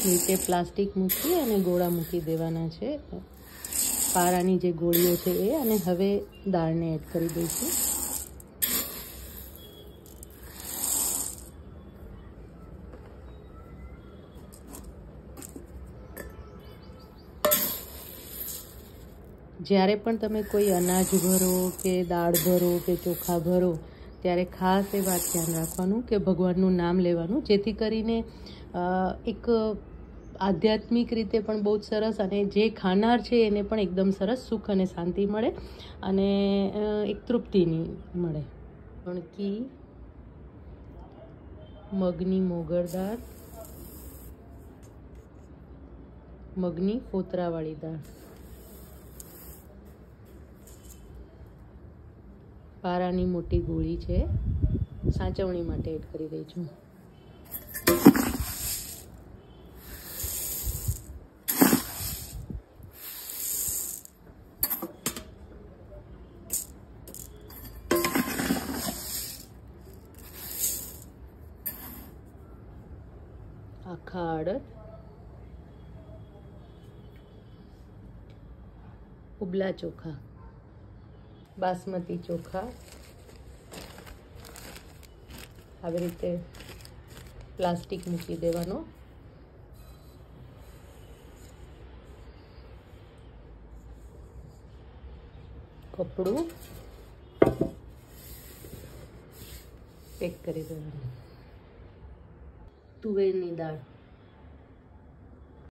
નીચે પ્લાસ્ટિક મૂકી અને ગોળા મૂકી દેવાના છે, પારાની જે ગોળીઓ છે એ. અને હવે દાળને એડ કરી દઈશું. જ્યારે પણ તમે કોઈ અનાજ ભરો કે દાળ ભરો કે ચોખા ભરો ત્યારે ખાસ એ વાત ધ્યાન રાખવાનું કે ભગવાનનું નામ લેવાનું, જેથી કરીને એક આધ્યાત્મિક રીતે પણ બહુ જ સરસ, અને જે ખાનાર છે એને પણ એકદમ સરસ સુખ અને શાંતિ મળે અને એક તૃપ્તિની મળે. કણકી, મગની મોગર દાળ, મગની ફોતરાવાળી દાળ, પારાની મોટી ગોળી છે, સાચવણી માટે એડ કરી દઈ છું. આખા અડદ, ઉબલા ચોખા, બાસમતી ચોખા આવી રીતે પ્લાસ્ટિક મૂકી દેવાનો. કપડું પેક કરી દેવાનું. તુવેરની દાળ,